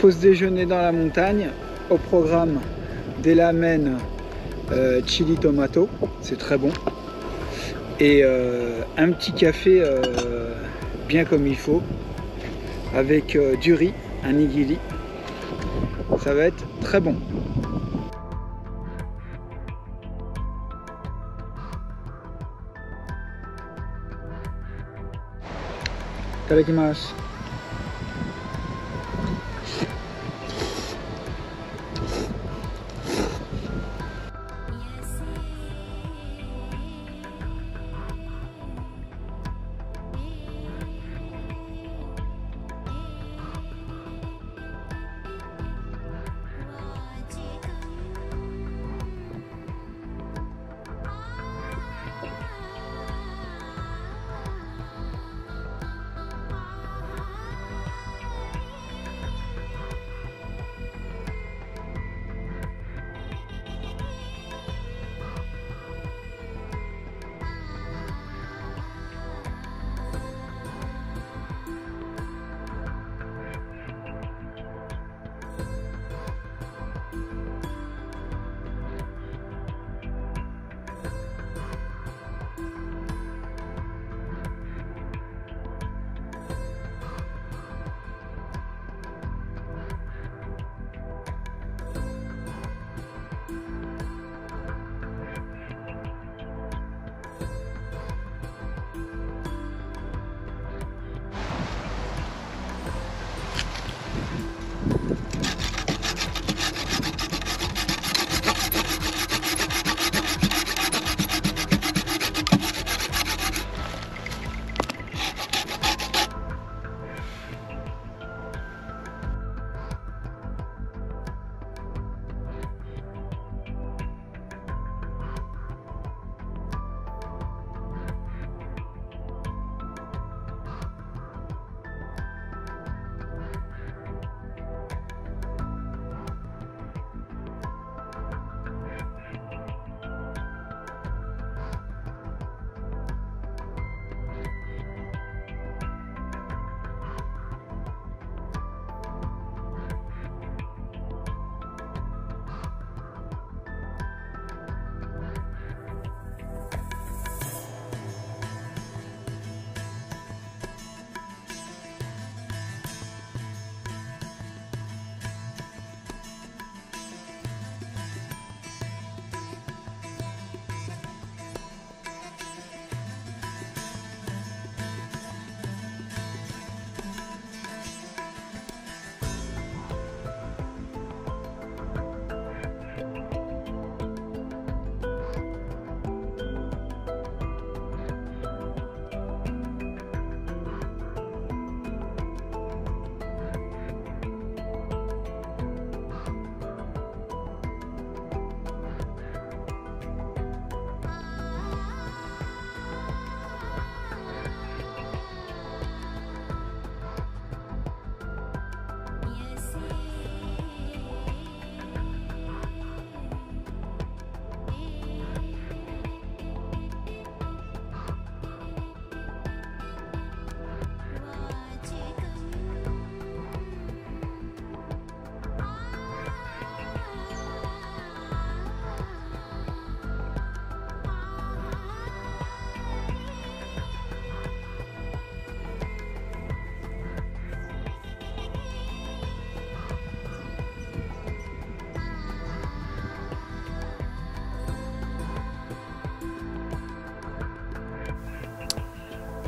Pause déjeuner dans la montagne. Au programme des ramen chili tomato, c'est très bon. Et un petit café bien comme il faut, avec du riz, un nigiri. Ça va être très bon. Itadakimasu.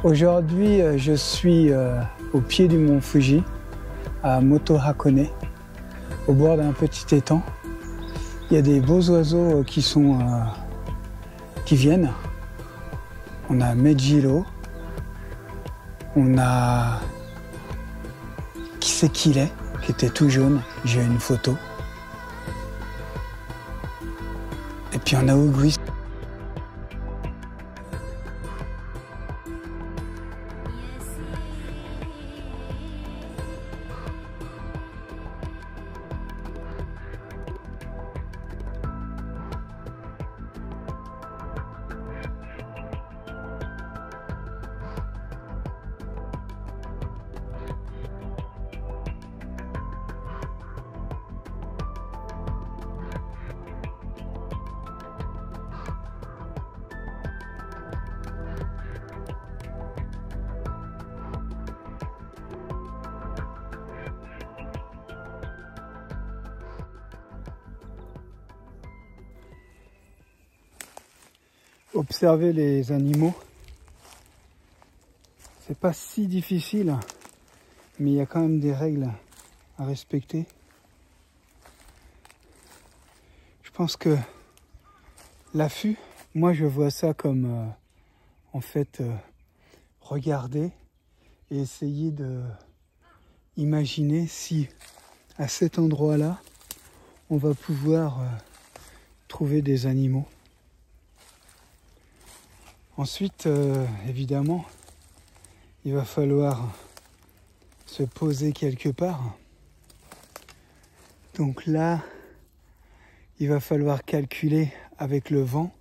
Aujourd'hui, je suis au pied du mont Fuji, à Moto Hakone, au bord d'un petit étang. Il y a des beaux oiseaux qui viennent. On a Mejiro, on a Kisekile, qui était tout jaune, j'ai une photo. Et puis on a Ugui. observer les animaux. C'est pas si difficile, mais il y a quand même des règles à respecter. Je pense que l'affût, moi je vois ça comme en fait regarder et essayer de imaginer si à cet endroit-là on va pouvoir trouver des animaux. Ensuite, évidemment, il va falloir se poser quelque part. Donc là, il va falloir calculer avec le vent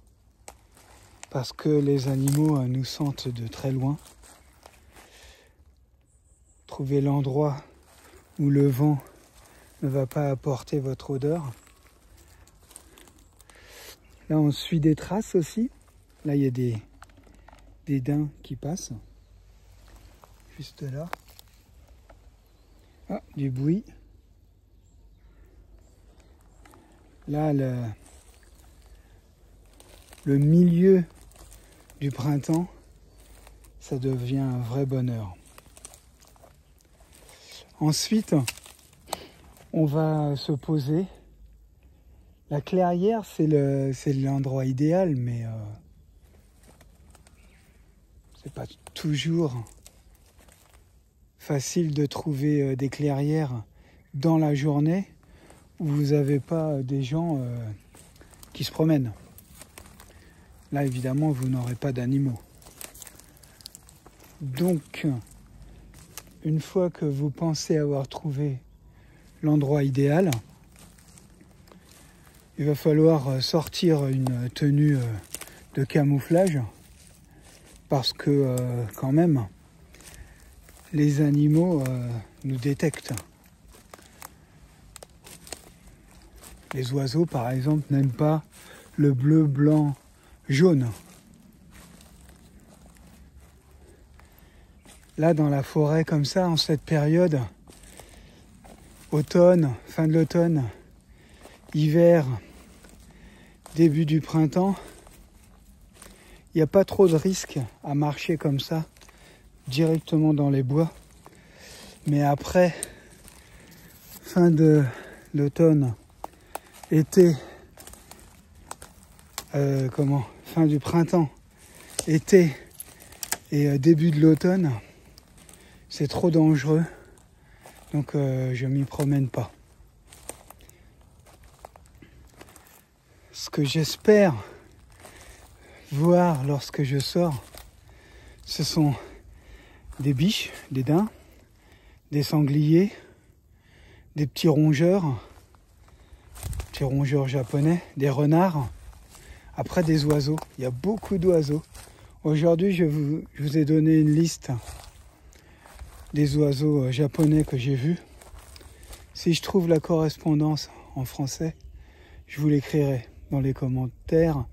parce que les animaux nous sentent de très loin. Trouver l'endroit où le vent ne va pas apporter votre odeur. Là, on suit des traces aussi. Là, il y a des daims qui passent. Juste là. Ah, du bruit. Là, le milieu du printemps, ça devient un vrai bonheur. Ensuite, on va se poser. La clairière, c'est l'endroit idéal, mais c'est pas toujours facile de trouver des clairières dans la journée où vous n'avez pas des gens qui se promènent. Là, évidemment, vous n'aurez pas d'animaux. Donc, une fois que vous pensez avoir trouvé l'endroit idéal, il va falloir sortir une tenue de camouflage parce que quand même, les animaux nous détectent. Les oiseaux, par exemple, n'aiment pas le bleu, blanc, jaune. Là, dans la forêt, comme ça, en cette période, automne, fin de l'automne, hiver, début du printemps, il n'y a pas trop de risques à marcher comme ça, directement dans les bois. Mais après, fin de l'automne, été, fin du printemps, été et début de l'automne, c'est trop dangereux, donc je m'y promène pas. Ce que j'espère voir lorsque je sors, ce sont des biches, des daims, des sangliers, des petits rongeurs japonais, des renards, après des oiseaux. Il y a beaucoup d'oiseaux. Aujourd'hui, je vous ai donné une liste des oiseaux japonais que j'ai vus. Si je trouve la correspondance en français, je vous l'écrirai dans les commentaires.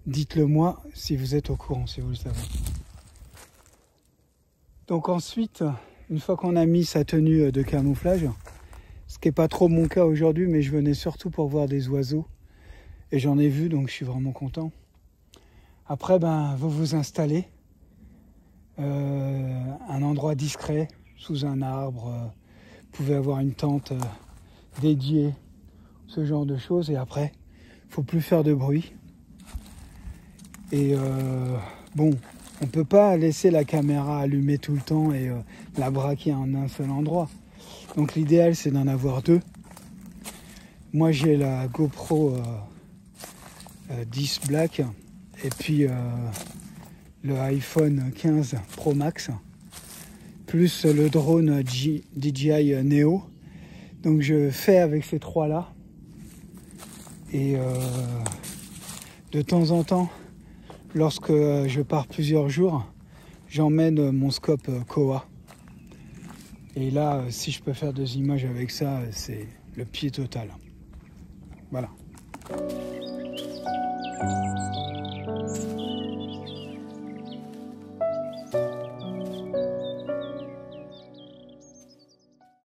Dites-le moi si vous êtes au courant, si vous le savez. Donc ensuite, une fois qu'on a mis sa tenue de camouflage, ce qui n'est pas trop mon cas aujourd'hui, mais je venais surtout pour voir des oiseaux. Et j'en ai vu, donc je suis vraiment content. Après, vous vous installez un endroit discret, sous un arbre. Vous pouvez avoir une tente dédiée, ce genre de choses. Et après, il ne faut plus faire de bruit. Et bon, on ne peut pas laisser la caméra allumée tout le temps et la braquer en un seul endroit. Donc l'idéal, c'est d'en avoir deux. Moi, j'ai la GoPro 10 Black et puis le iPhone 15 Pro Max, plus le drone DJI Neo. Donc je fais avec ces trois-là. Et de temps en temps, lorsque je pars plusieurs jours, j'emmène mon scope Kowa. Et là, si je peux faire des images avec ça, c'est le pied total. Voilà.